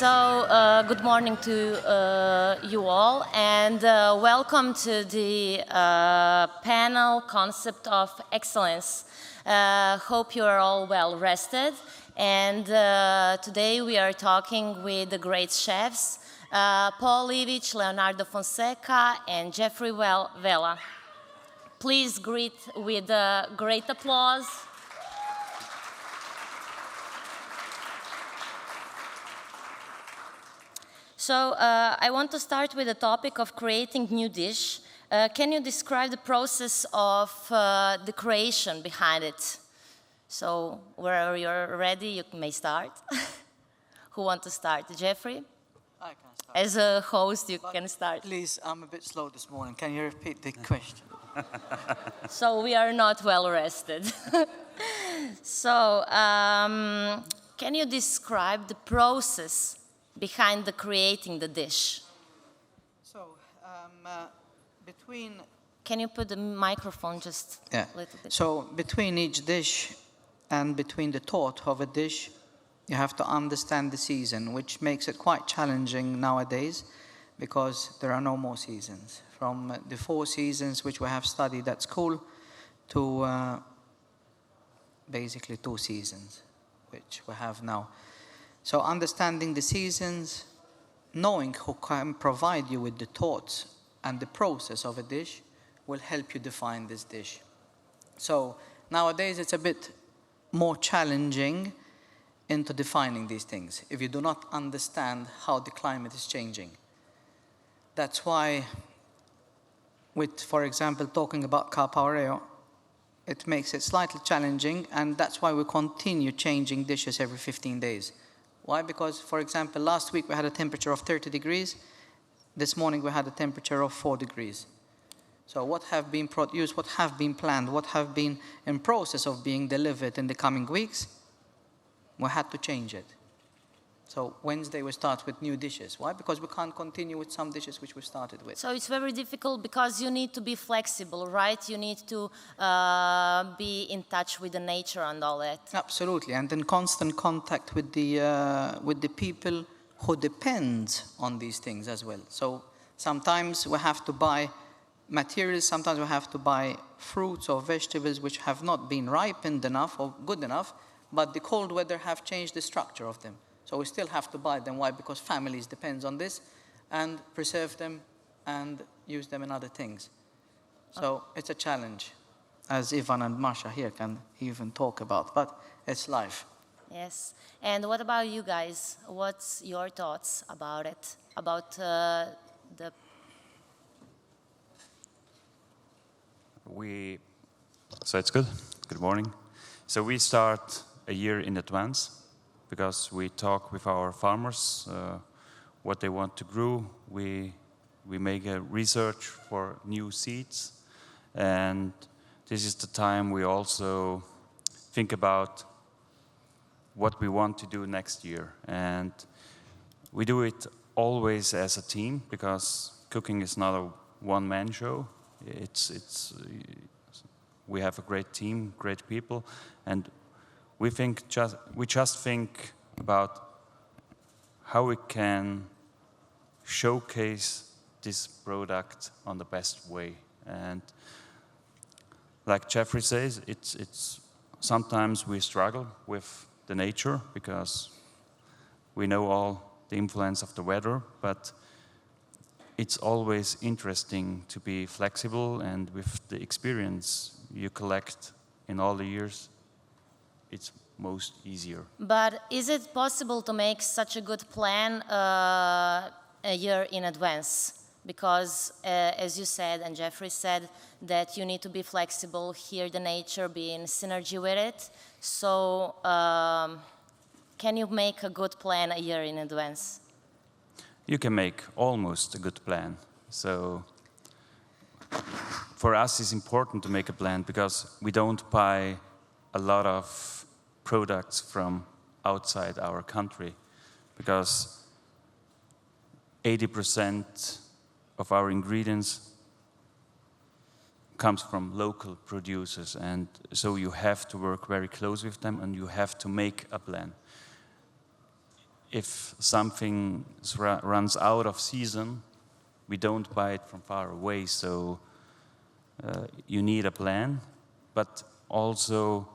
Good morning to you all, and welcome to the panel Concept of Excellence. Hope you are all well rested, and today we are talking with the great chefs, Paul Ivic, Leonardo Fonseca, and Jeffrey Vela. Please greet with a great applause. So I want to start with the topic of creating new dish. Can you describe the process of the creation behind it? So wherever you're ready, you may start. Who wants to start? Jeffrey? I can start. As a host, you can start. Please, I'm a bit slow this morning. Can you repeat the question? So we are not well rested. So can you describe the process behind the creating the dish? So, between... Can you put the microphone just a little bit? So, between each dish and between the thought of a dish, you have to understand the season, which makes it quite challenging nowadays because there are no more seasons. From the 4 seasons which we have studied at school to basically 2 seasons, which we have now. So understanding the seasons, knowing who can provide you with the thoughts and the process of a dish will help you define this dish. So nowadays it's a bit more challenging into defining these things if you do not understand how the climate is changing. That's why with, for example, talking about Capoeireo, it makes it slightly challenging, and that's why we continue changing dishes every 15 days. Why? Because, for example, last week we had a temperature of 30 degrees. This morning we had a temperature of 4 degrees. So what have been produced, what have been planned, what have been in process of being delivered in the coming weeks, we had to change it. So Wednesday we start with new dishes. Why? Because we can't continue with some dishes which we started with. So it's very difficult because you need to be flexible, right? You need to be in touch with the nature and all that. Absolutely, and in constant contact with the people who depend on these things as well. So sometimes we have to buy materials, sometimes we have to buy fruits or vegetables which have not been ripened enough or good enough, but the cold weather have changed the structure of them. So we still have to buy them. Why? Because families depend on this and preserve them and use them in other things. So it's a challenge, as Ivan and Masha here can even talk about, but it's life. Yes. And what about you guys? What's your thoughts about it? About the... So it's good. Good morning. So we start a year in advance, because we talk with our farmers, what they want to grow. We make a research for new seeds, and this is the time we also think about what we want to do next year. And we do it always as a team, because cooking is not a one-man show. We have a great team, great people, and we just think about how we can showcase this product on the best way. And like Jeffrey says, it's sometimes we struggle with the nature because we know all the influence of the weather, but it's always interesting to be flexible, and with the experience you collect in all the years, it's most easier. But is it possible to make such a good plan a year in advance? Because as you said, and Jeffrey said, that you need to be flexible, hear the nature, be in synergy with it. So can you make a good plan a year in advance? You can make almost a good plan. So for us it's important to make a plan, because we don't buy a lot of products from outside our country, because 80% of our ingredients comes from local producers, and so you have to work very close with them and you have to make a plan. if something runs out of season, we don't buy it from far away. So you need a plan, but also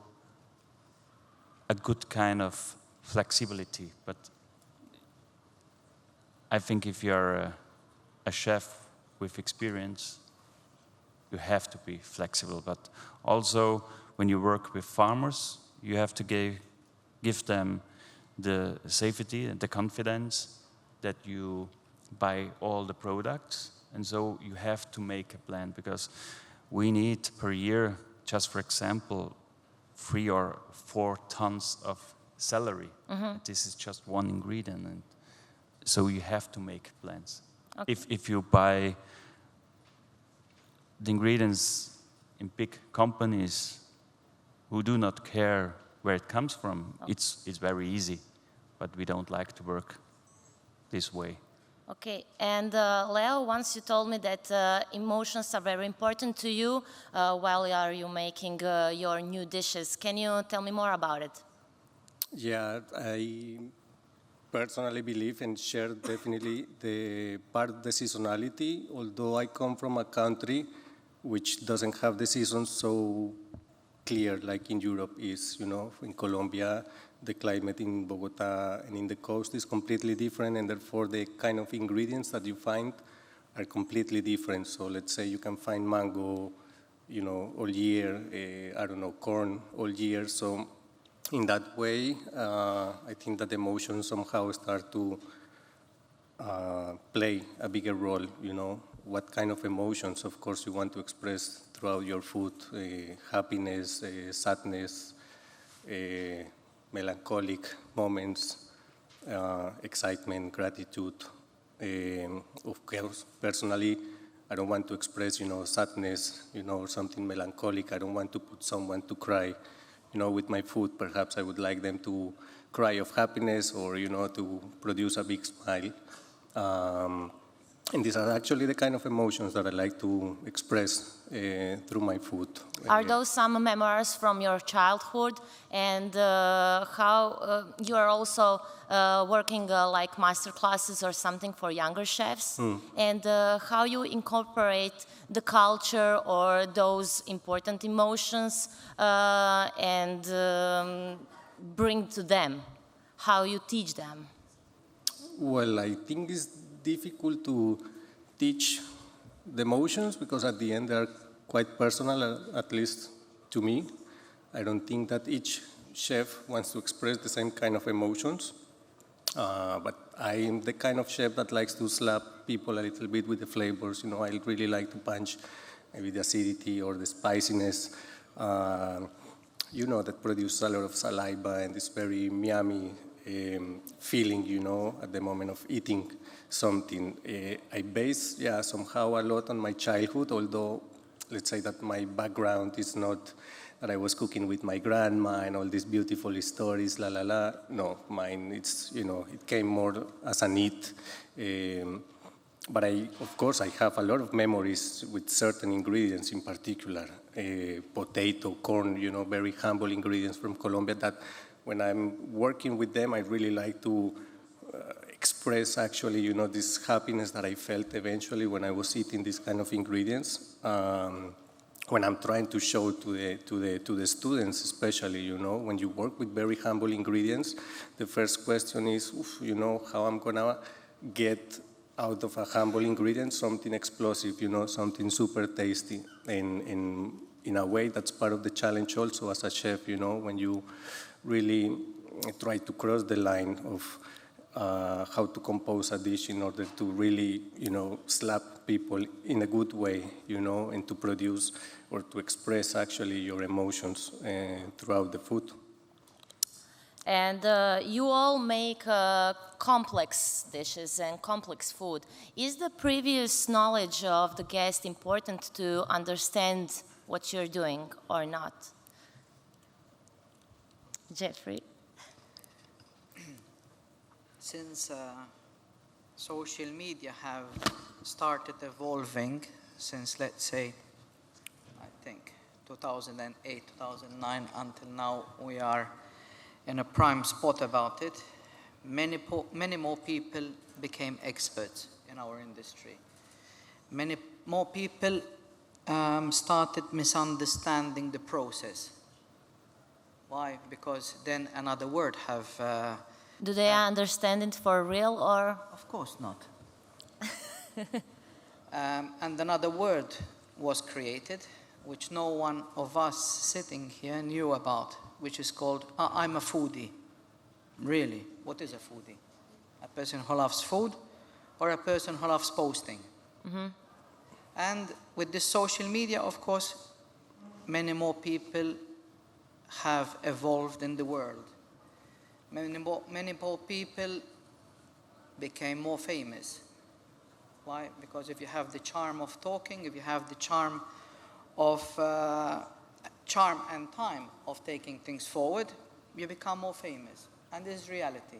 a good kind of flexibility. But I think if you're a chef with experience, you have to be flexible. But also, when you work with farmers, you have to give them the safety and the confidence that you buy all the products. And so you have to make a plan, because we need per year, just for example, 3 or 4 tons of celery. This is just one ingredient. And so you have to make plans. Okay. If you buy the ingredients in big companies who do not care where it comes from, it's very easy. But we don't like to work this way. Okay, and Leo, once you told me that emotions are very important to you while you making your new dishes. Can you tell me more about it? Yeah, I personally believe and share definitely the part of the seasonality, although I come from a country which doesn't have the seasons so clear like in Europe is, in Colombia, the climate in Bogota and in the coast is completely different, and therefore the kind of ingredients that you find are completely different. So let's say you can find mango, all year, corn all year. So in that way, I think that emotions somehow start to play a bigger role, what kind of emotions, of course, you want to express throughout your food, happiness, sadness, melancholic moments, excitement, gratitude. Of course, personally, I don't want to express, sadness, or something melancholic. I don't want to put someone to cry, with my food. Perhaps I would like them to cry of happiness or, to produce a big smile. And these are actually the kind of emotions that I like to express through my food. Are those some memories from your childhood, and how you are also working like master classes or something for younger chefs, and how you incorporate the culture or those important emotions and bring to them, how you teach them? Well, I think it's difficult to teach the emotions because at the end they're quite personal, at least to me. I don't think that each chef wants to express the same kind of emotions, but I'm the kind of chef that likes to slap people a little bit with the flavors. I really like to punch maybe the acidity or the spiciness, that produces a lot of saliva and this very yummy feeling, at the moment of eating something. I base, somehow a lot on my childhood, although let's say that my background is not that I was cooking with my grandma and all these beautiful stories, No, mine, it's, it came more as a need. But of course, I have a lot of memories with certain ingredients in particular, potato, corn, very humble ingredients from Colombia that when I'm working with them, I really like to express actually, this happiness that I felt eventually when I was eating these kind of ingredients. When I'm trying to show to the students, especially, when you work with very humble ingredients, the first question is, how I'm gonna get out of a humble ingredient something explosive, something super tasty, and in a way that's part of the challenge also as a chef, when you really try to cross the line of how to compose a dish in order to really, slap people in a good way, and to produce or to express actually your emotions throughout the food. And you all make complex dishes and complex food. Is the previous knowledge of the guest important to understand what you're doing or not? Jeffrey? Since social media have started evolving since, let's say, I think 2008, 2009 until now, we are in a prime spot about it many more people became experts in our industry. Many more people started misunderstanding the process. Why? Because then another word have... Do they understand it for real or? Of course not. And another word was created, which no one of us sitting here knew about, which is called, I'm a foodie. Really, what is a foodie? A person who loves food or a person who loves posting? Mm-hmm. And with this social media, of course, many more people have evolved in the world. Many more people became more famous. Why? Because if you have the charm of talking, if you have the charm and time of taking things forward, you become more famous. And this is reality.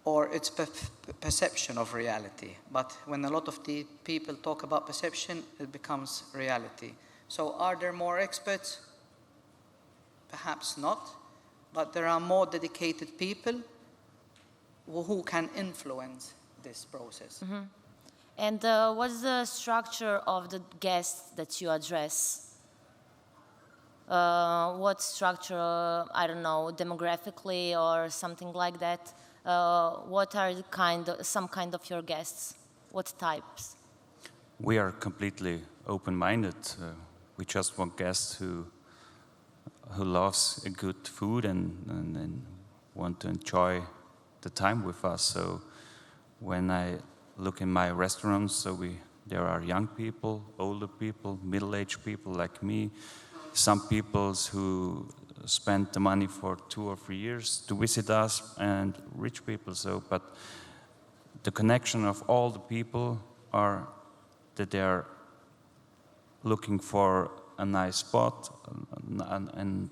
Or it's perception of reality. But when a lot of the people talk about perception, it becomes reality. So are there more experts? Perhaps not. But there are more dedicated people who can influence this process. Mm-hmm. And what's the structure of the guests that you address? What structure, I don't know, demographically or something like that? What are some kind of your guests? What types? We are completely open-minded. We just want guests who loves a good food and want to enjoy the time with us. So when I look in my restaurants, there are young people, older people, middle-aged people like me, some people who spend the money for 2 or 3 years to visit us, and rich people. But the connection of all the people are that they are looking for a nice spot, and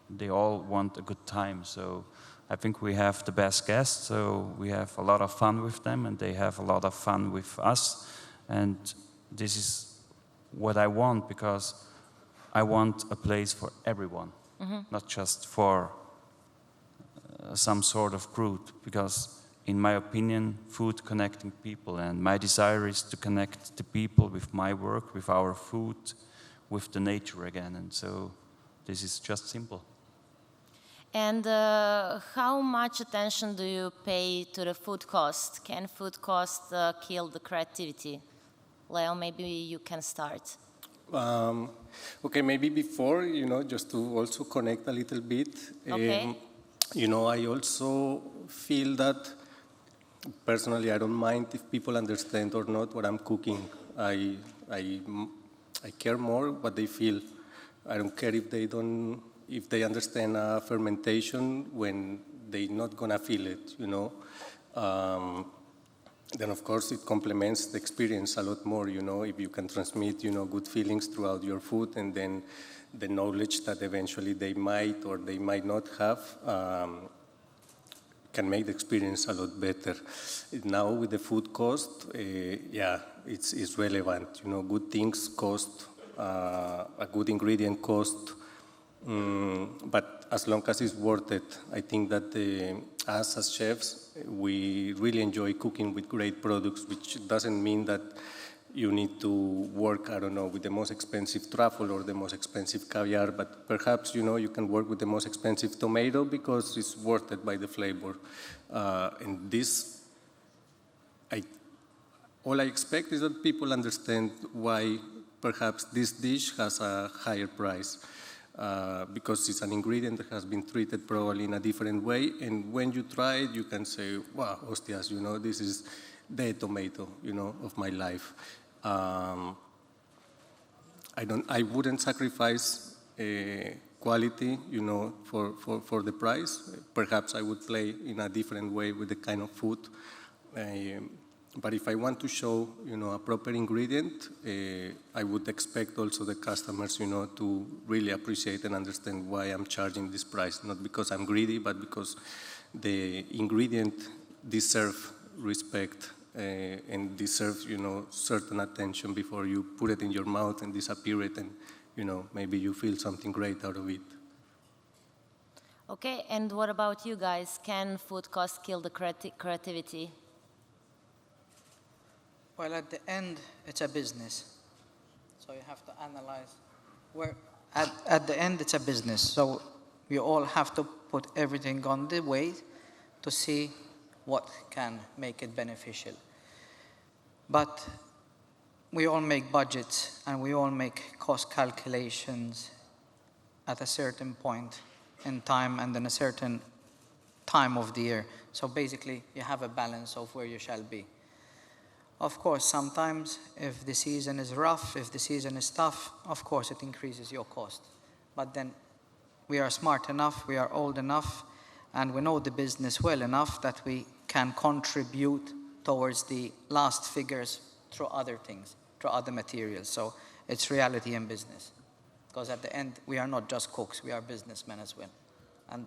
they all want a good time. So I think we have the best guests, so we have a lot of fun with them, and they have a lot of fun with us. And this is what I want, because I want a place for everyone, not just for some sort of group, because in my opinion, food connecting people, and my desire is to connect the people with my work, with our food, with the nature again. And so this is just simple. And how much attention do you pay to the food cost? Can food cost kill the creativity? Leo, maybe you can start. Okay, maybe before, just to also connect a little bit. Okay. I also feel that personally, I don't mind if people understand or not what I'm cooking. I care more what they feel. I don't care if they understand fermentation when they're not gonna feel it, Then of course it complements the experience a lot more, if you can transmit, good feelings throughout your food, and then the knowledge that eventually they might or they might not have can make the experience a lot better. Now with the food cost, it's relevant. Good things cost, a good ingredient cost, but as long as it's worth it, I think that us as chefs, we really enjoy cooking with great products, which doesn't mean that you need to work, with the most expensive truffle or the most expensive caviar, but perhaps, you can work with the most expensive tomato because it's worth it by the flavor. And this, all I expect is that people understand why perhaps this dish has a higher price. Because it's an ingredient that has been treated probably in a different way, and when you try it, you can say, wow, hostias, this is the tomato, of my life. I wouldn't sacrifice quality, for the price. Perhaps I would play in a different way with the kind of food. But if I want to show, a proper ingredient, I would expect also the customers, to really appreciate and understand why I'm charging this price. Not because I'm greedy, but because the ingredient deserves respect and deserves, certain attention before you put it in your mouth and disappear it, and, maybe you feel something great out of it. Okay, and what about you guys? Can food costs kill the creativity? Well, at the end, it's a business. So you have to analyze where, at the end, it's a business. So we all have to put everything on the way to see what can make it beneficial. But we all make budgets and we all make cost calculations at a certain point in time and in a certain time of the year. So basically, you have a balance of where you shall be. Of course, sometimes if the season is rough, if the season is tough, of course it increases your cost. But then we are smart enough, we are old enough, and we know the business well enough that we can contribute towards the last figures through other things, through other materials. So it's reality in business. Because at the end, we are not just cooks, we are businessmen as well. And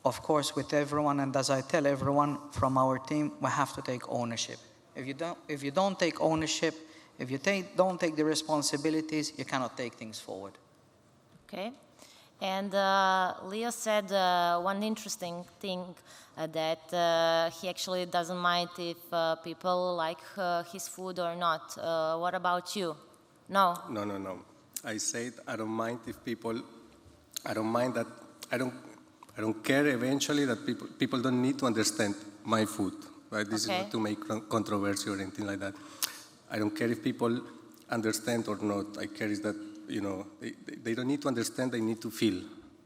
of course, with everyone, and as I tell everyone from our team, we have to take ownership. If you don't take ownership, if you don't take the responsibilities, you cannot take things forward. Okay. And Leo said one interesting thing that he actually doesn't mind if people like his food or not. What about you? No? No. I said I don't mind if people, I don't mind that, I don't care eventually that people don't need to understand my food. Right? This is not to make controversy or anything like that. I don't care if people understand or not. I care is that, they don't need to understand, they need to feel.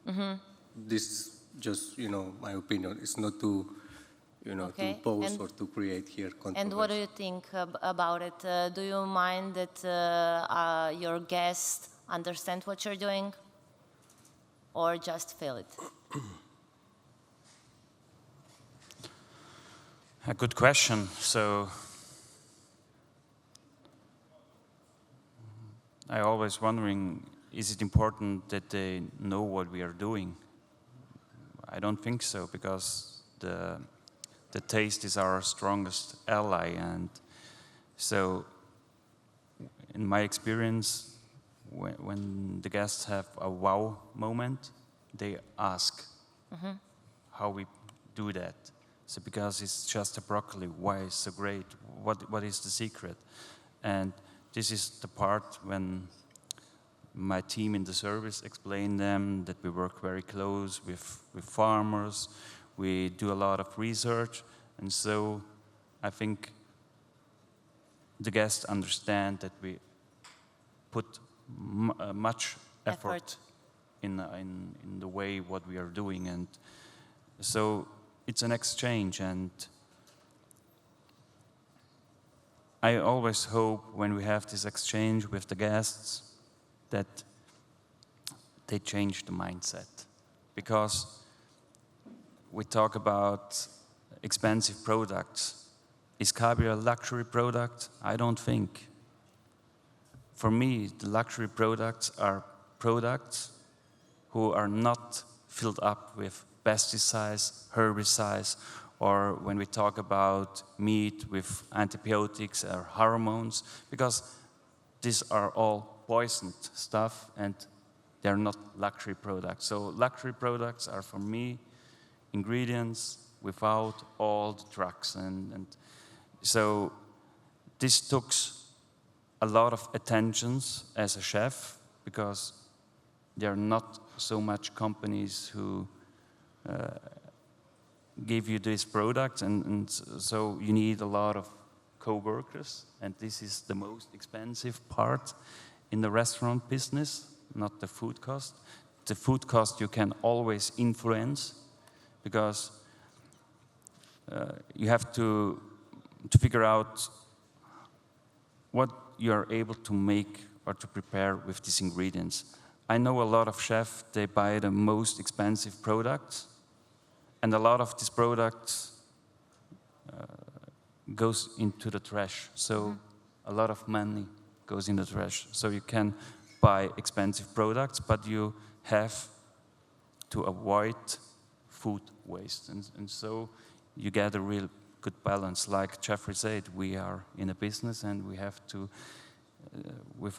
Mm-hmm. This is just, my opinion. It's not to, to impose or to create here controversy. And what do you think about it? Do you mind that your guests understand what you're doing or just feel it? A good question. So I always wondering, is it important that they know what we are doing? I don't think so, because the taste is our strongest ally, and so in my experience, when the guests have a wow moment, they ask how we do that. So because it's just a broccoli, why is so great? What is the secret? And this is the part when my team in the service explain them that we work very close with farmers, we do a lot of research, and so I think the guests understand that we put much effort in the way what we are doing, and so it's an exchange, and I always hope when we have this exchange with the guests that they change the mindset, because we talk about expensive products. Is caviar a luxury product? I don't think. For me, the luxury products are products who are not filled up with pesticides, herbicides, or when we talk about meat with antibiotics or hormones, because these are all poisoned stuff and they're not luxury products. So luxury products are, for me, ingredients without all the drugs. And so this took a lot of attentions as a chef, because there are not so much companies who give you this product, and so you need a lot of co-workers, and this is the most expensive part in the restaurant business, not the food cost. The food cost you can always influence, because you have to figure out what you are able to make or to prepare with these ingredients. I know a lot of chefs, they buy the most expensive products, and a lot of these products goes into the trash. So a lot of money goes in the trash. So you can buy expensive products, but you have to avoid food waste. And so you get a real good balance. Like Jeffrey said, we are in a business and we have to, with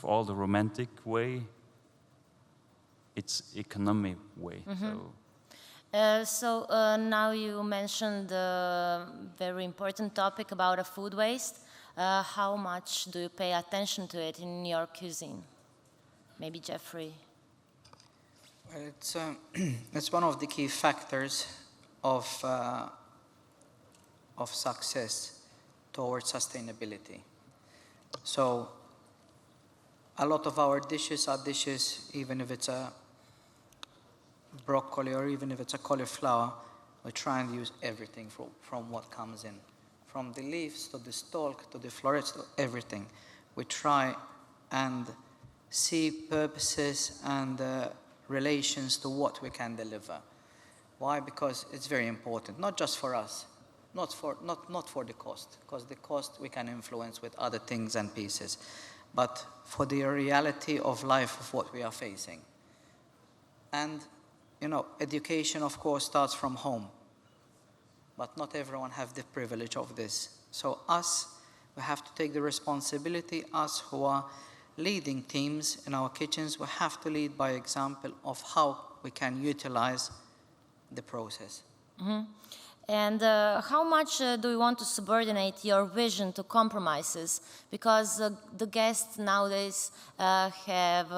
all the romantic way, it's economy way. So now you mentioned a very important topic about a food waste. How much do you pay attention to it in your cuisine? Maybe Jeffrey. Well, it's one of the key factors of success towards sustainability. So a lot of our dishes are dishes, even if it's a broccoli or even if it's a cauliflower, we try and use everything from what comes in. From the leaves to the stalk to the florets to everything. We try and see purposes and relations to what we can deliver. Why? Because it's very important, not just for us, not for the cost, because the cost we can influence with other things and pieces, but for the reality of life of what we are facing. And education, of course, starts from home, but not everyone has the privilege of this. So we have to take the responsibility, us who are leading teams in our kitchens, we have to lead by example of how we can utilize the process. And how much do you want to subordinate your vision to compromises? Because the guests nowadays have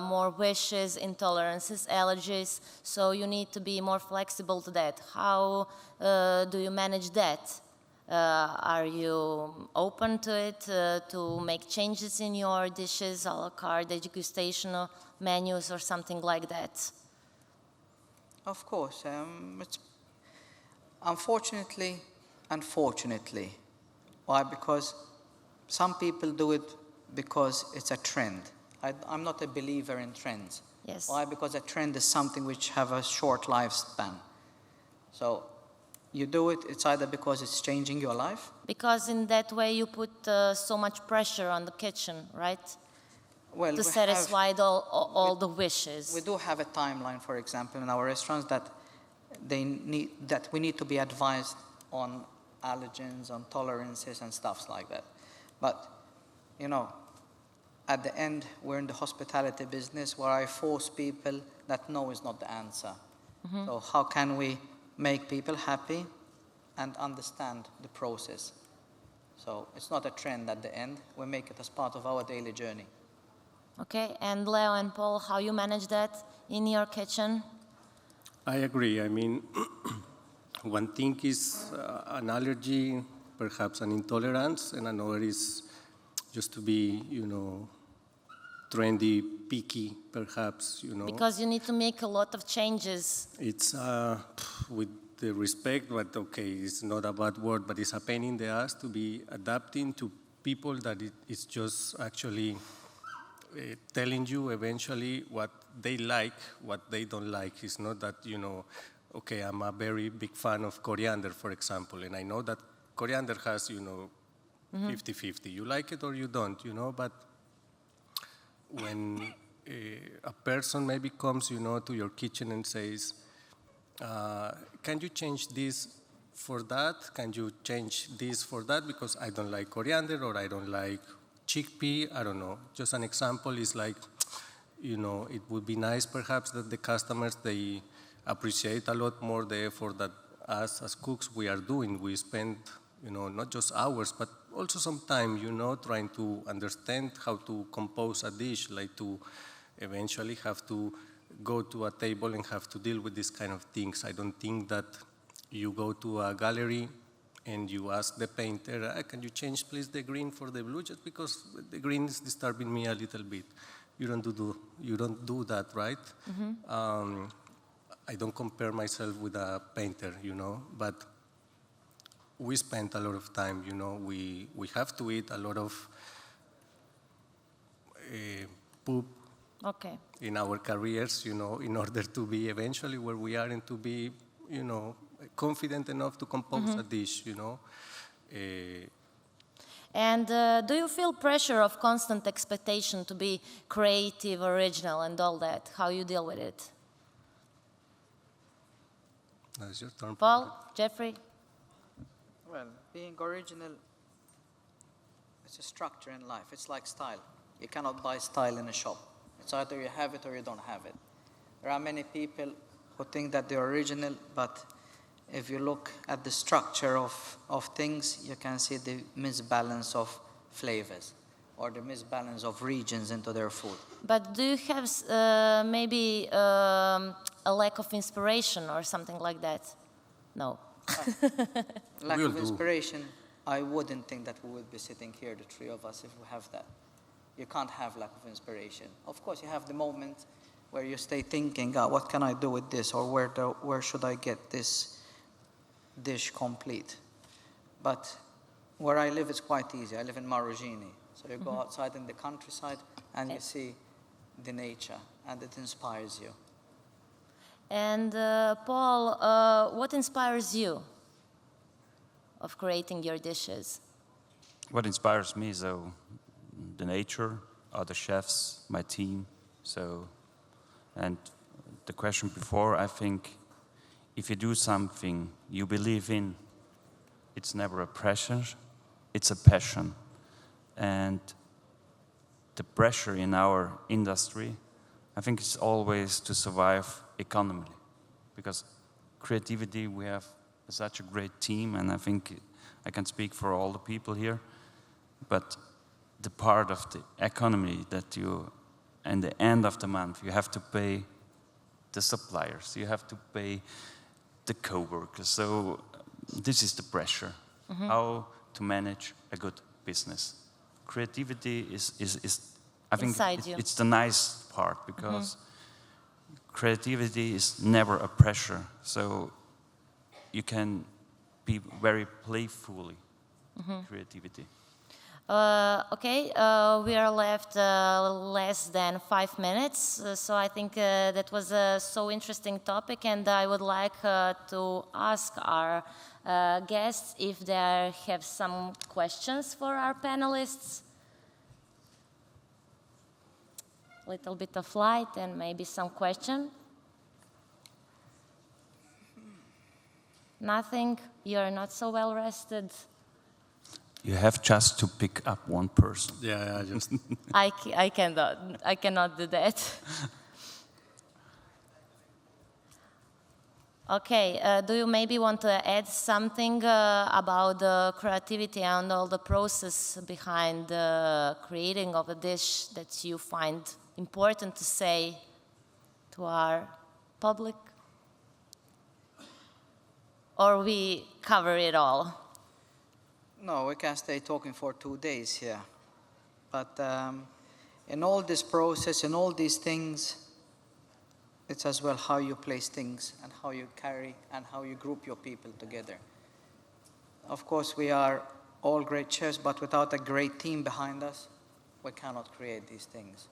more wishes, intolerances, allergies, so you need to be more flexible to that. How do you manage that? Are you open to it, to make changes in your dishes, a la carte, degustational menus or something like that? Of course. It's unfortunately. Why? Because some people do it because it's a trend. I'm not a believer in trends. Yes. Why? Because a trend is something which have a short lifespan. So you do it, it's either because it's changing your life. Because in that way you put so much pressure on the kitchen, right? Well, To satisfy all the wishes. We do have a timeline, for example, in our restaurants that we need to be advised on allergens, on tolerances and stuff like that. But, at the end, we're in the hospitality business where I force people that no is not the answer. So how can we make people happy and understand the process? So it's not a trend at the end. We make it as part of our daily journey. Okay, and Leo and Paul, how you manage that in your kitchen? I agree. I mean, one thing is an allergy, perhaps an intolerance, and another is just to be, trendy, picky, perhaps, Because you need to make a lot of changes. It's with the respect, but okay, it's not a bad word, but it's a pain in the ass to be adapting to people that it's just actually telling you eventually what they like, what they don't like. It's not that, okay, I'm a very big fan of coriander, for example, and I know that coriander has, 50-50. You like it or you don't, but when a person maybe comes, to your kitchen and says, can you change this for that? Can you change this for that? Because I don't like coriander or I don't like chickpea, I don't know. Just an example is like, it would be nice perhaps that the customers, they appreciate a lot more the effort that us as cooks we are doing. We spend, not just hours, but also some time, trying to understand how to compose a dish, like to eventually have to go to a table and have to deal with these kind of things. I don't think that you go to a gallery and you ask the painter, can you change please the green for the blue, just because the green is disturbing me a little bit. You don't do that, right? I don't compare myself with a painter, but we spend a lot of time, we have to eat a lot of poop in our careers, in order to be eventually where we are and to be, confident enough to compose a dish, And do you feel pressure of constant expectation to be creative, original, and all that? How you deal with it? That's your turn. Paul, Jeffrey? Well, being original, it's a structure in life. It's like style. You cannot buy style in a shop. It's either you have it or you don't have it. There are many people who think that they're original, but if you look at the structure of things, you can see the misbalance of flavors or the misbalance of regions into their food. But do you have maybe a lack of inspiration or something like that? No. Lack Will of do. inspiration, I wouldn't think that we would be sitting here, the three of us, if we have that. You can't have lack of inspiration. Of course, you have the moment where you stay thinking, what can I do with this, or where should I get this dish complete? But where I live, it's quite easy. I live in Marugini. So you go outside in the countryside and you see the nature, and it inspires you. And Paul, what inspires you of creating your dishes? What inspires me is the nature, other chefs, my team. So, and the question before, I think, if you do something you believe in, it's never a pressure, it's a passion. And the pressure in our industry, I think, is always to survive economically. Because creativity, we have such a great team, and I think I can speak for all the people here. But the part of the economy that you, at the end of the month, you have to pay the suppliers, you have to pay the co-workers. So this is the pressure, how to manage a good business. Creativity is I think it's the nice part, because creativity is never a pressure. So you can be very playfully creativity. Okay, we are left less than 5 minutes, so I think that was a so interesting topic, and I would like to ask our guests if they have some questions for our panelists. Little bit of light and maybe some question. Nothing? You're not so well rested? You have just to pick up one person. Yeah, just I cannot do that. Okay, do you maybe want to add something about the creativity and all the process behind the creating of a dish that you find important to say to our public? Or we cover it all? No, we can stay talking for 2 days here. But in all this process, in all these things, it's as well how you place things and how you carry and how you group your people together. Of course, we are all great chefs, but without a great team behind us, we cannot create these things.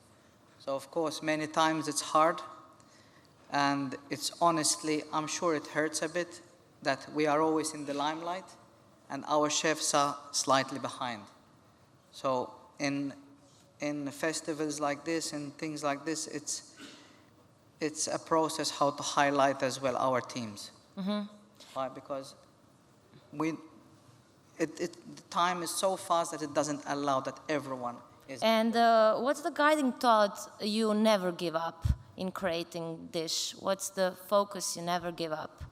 So, of course, many times it's hard, and it's honestly, I'm sure it hurts a bit that we are always in the limelight and our chefs are slightly behind. So in festivals like this and things like this, it's a process how to highlight as well our teams. Why? Because the time is so fast that it doesn't allow that everyone is. And what's the guiding thought you never give up in creating dish? What's the focus you never give up?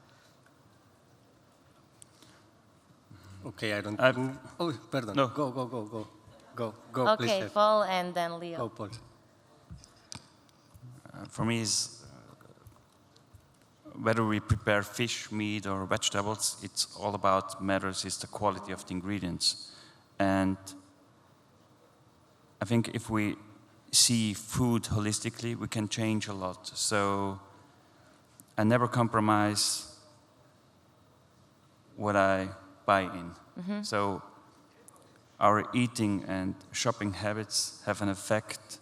okay. I don't. Oh, pardon. No. Go. Please. Okay, Chef. Paul and then Leo. Go, Paul. For me, is whether we prepare fish, meat, or vegetables, it's all about matters is the quality of the ingredients. And I think if we see food holistically, we can change a lot. So I never compromise what I buy in. So our eating and shopping habits have an effect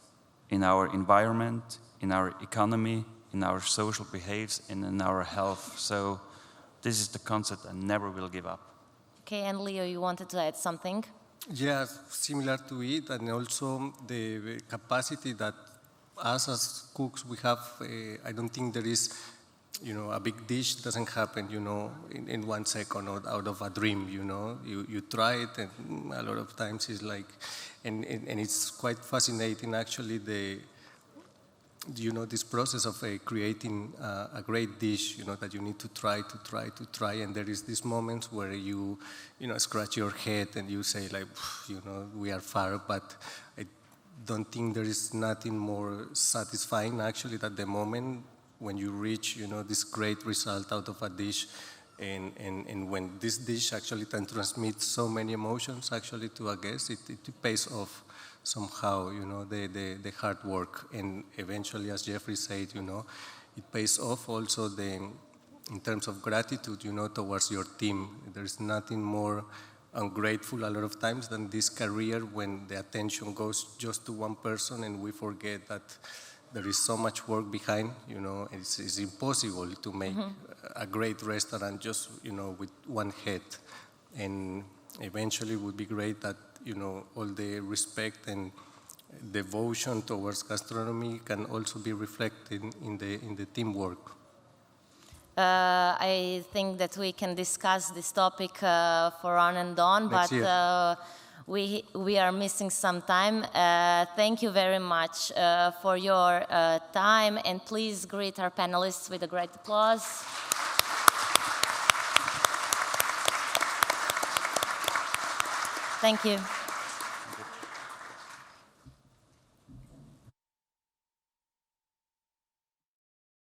in our environment, in our economy, in our social behaviors, and in our health. So this is the concept I never will give up. Okay, and Leo, you wanted to add something? Yeah, similar to it, and also the capacity that us as cooks we have. I don't think there is, a big dish doesn't happen, in 1 second or out of a dream. You try it, and a lot of times it's like, and it's quite fascinating actually you know, this process of creating a great dish, you know, that you need to try, and there is these moments where you know, scratch your head and you say like, you know, we are far, but I don't think there is nothing more satisfying actually than the moment when you reach, you know, this great result out of a dish, and when this dish actually can transmit so many emotions actually to a guest, it pays off somehow, you know, the hard work. And eventually, as Jeffrey said, you know, it pays off also in terms of gratitude, you know, towards your team. There's nothing more ungrateful a lot of times than this career when the attention goes just to one person and we forget that there is so much work behind, you know. It's impossible to make a great restaurant just, you know, with one head. And eventually it would be great that, you know, all the respect and devotion towards gastronomy can also be reflected in the teamwork. I think that we can discuss this topic for on and on, Next but we are missing some time. Thank you very much for your time, and please greet our panelists with a great applause. Thank you.